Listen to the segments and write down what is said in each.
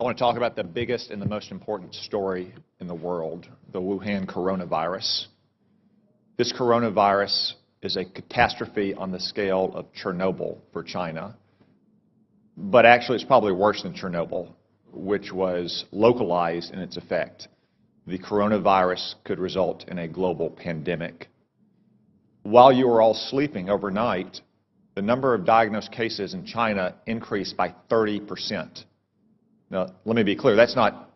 I want to talk about the biggest and the most important story in the world, the Wuhan coronavirus. This coronavirus is a catastrophe on the scale of Chernobyl for China. But actually, it's probably worse than Chernobyl, which was localized in its effect. The coronavirus could result in a global pandemic. While you were all sleeping overnight, the number of diagnosed cases in China increased by 30%. Now, let me be clear, that's not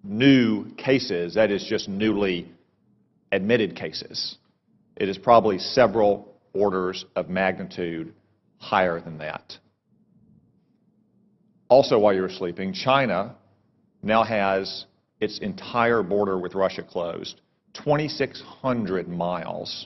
new cases, that is just newly admitted cases. It is probably several orders of magnitude higher than that. Also, while you were sleeping, China now has its entire border with Russia closed. 2,600 miles,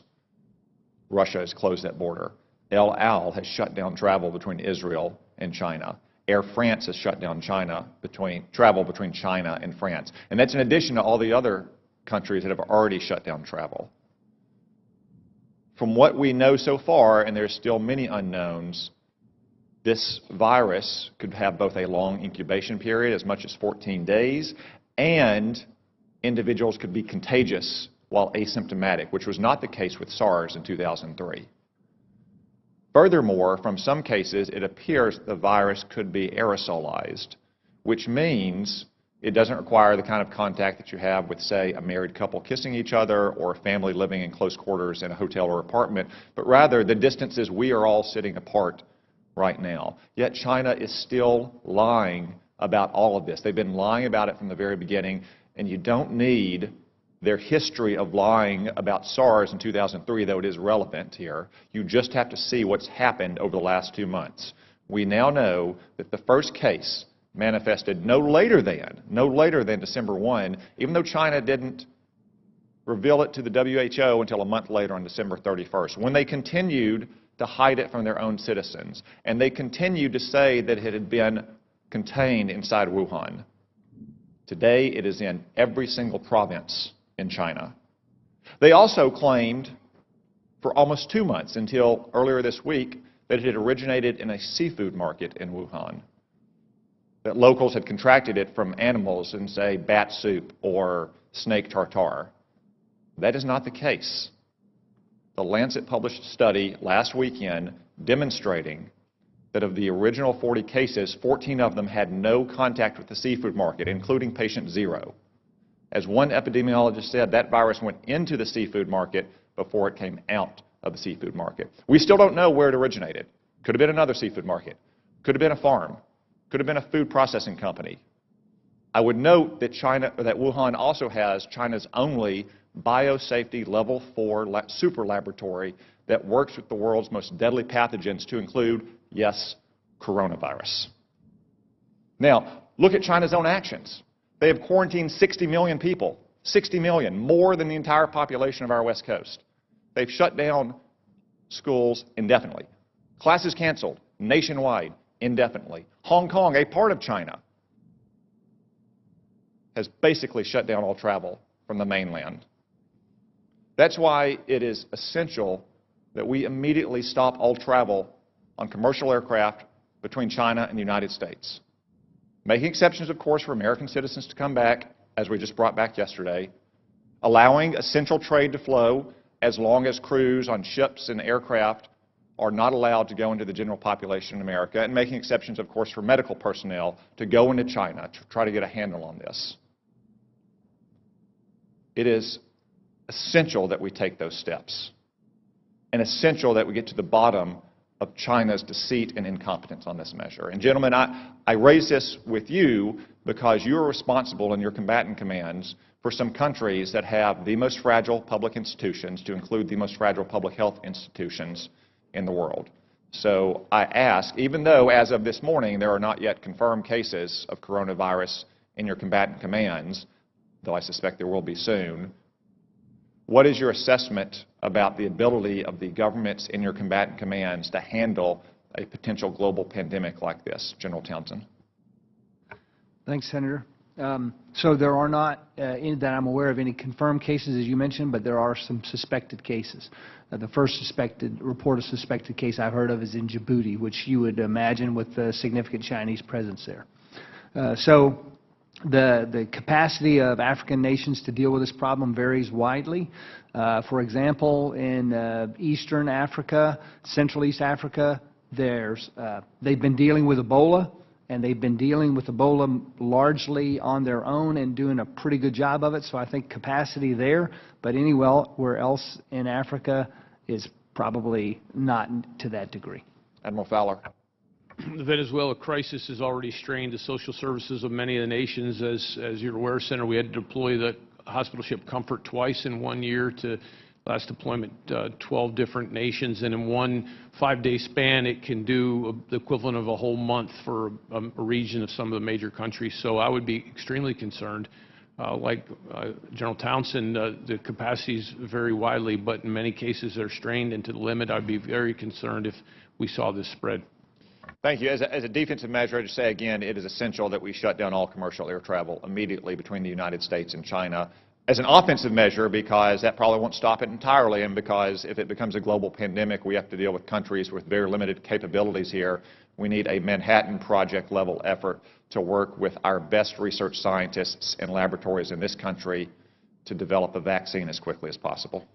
Russia has closed that border. El Al has shut down travel between Israel and China. Air France has shut down travel between China and France. And that's in addition to all the other countries that have already shut down travel. From what we know so far, and there's still many unknowns, this virus could have both a long incubation period, as much as 14 days, and individuals could be contagious while asymptomatic, which was not the case with SARS in 2003. Furthermore, from some cases, it appears the virus could be aerosolized, which means it doesn't require the kind of contact that you have with, say, a married couple kissing each other or a family living in close quarters in a hotel or apartment, but rather the distances we are all sitting apart right now. Yet China is still lying about all of this. They've been lying about it from the very beginning, and you don't need their history of lying about SARS in 2003, though it is relevant here. You just have to see what's happened over the last 2 months. We now know that the first case manifested no later than December 1, even though China didn't reveal it to the WHO until a month later on December 31st, when they continued to hide it from their own citizens. And they continued to say that it had been contained inside Wuhan. Today, it is in every single province in China. They also claimed for almost 2 months, until earlier this week, that it had originated in a seafood market in Wuhan, that locals had contracted it from animals in, say, bat soup or snake tartare. That is not the case. The Lancet published a study last weekend demonstrating that of the original 40 cases, 14 of them had no contact with the seafood market, including patient 0. As one epidemiologist said, that virus went into the seafood market before it came out of the seafood market. We still don't know where it originated. Could have been another seafood market. Could have been a farm. Could have been a food processing company. I would note that Wuhan also has China's only biosafety level 4 super laboratory that works with the world's most deadly pathogens, to include, yes, coronavirus. Now, look at China's own actions. They have quarantined 60 million people, 60 million, more than the entire population of our West Coast. They've shut down schools indefinitely. Classes canceled nationwide indefinitely. Hong Kong, a part of China, has basically shut down all travel from the mainland. That's why it is essential that we immediately stop all travel on commercial aircraft between China and the United States. Making exceptions, of course, for American citizens to come back, as we just brought back yesterday. Allowing essential trade to flow as long as crews on ships and aircraft are not allowed to go into the general population in America. And making exceptions, of course, for medical personnel to go into China to try to get a handle on this. It is essential that we take those steps, and essential that we get to the bottom of China's deceit and incompetence on this measure. And gentlemen, I raise this with you because you are responsible in your combatant commands for some countries that have the most fragile public institutions, to include the most fragile public health institutions in the world. So I ask, even though as of this morning there are not yet confirmed cases of coronavirus in your combatant commands, though I suspect there will be soon, what is your assessment about the ability of the governments in your combatant commands to handle a potential global pandemic like this? General Townsend. Thanks, Senator. So there are not, that I'm aware of, any confirmed cases, as you mentioned, but there are some suspected cases. The first report of suspected case I've heard of is in Djibouti, which you would imagine with a significant Chinese presence there. So the capacity of African nations to deal with this problem varies widely. For example, in Eastern Africa, Central East Africa, they've been dealing with Ebola, and they've been dealing with Ebola largely on their own and doing a pretty good job of it. So I think capacity there, but anywhere else in Africa is probably not to that degree. Admiral Fowler. The Venezuela crisis has already strained the social services of many of the nations. As you're aware, Senator, we had to deploy the hospital ship Comfort twice in 1 year to last deployment 12 different nations, and in one 5-day span it can do the equivalent of a whole month for a region of some of the major countries. So I would be extremely concerned. Like General Townsend, the capacities vary widely, but in many cases they're strained, and to the limit I'd be very concerned if we saw this spread. Thank you. As a defensive measure, I'd just say again, it is essential that we shut down all commercial air travel immediately between the United States and China. As an offensive measure, because that probably won't stop it entirely, and because if it becomes a global pandemic, we have to deal with countries with very limited capabilities here. We need a Manhattan Project level effort to work with our best research scientists and laboratories in this country to develop a vaccine as quickly as possible.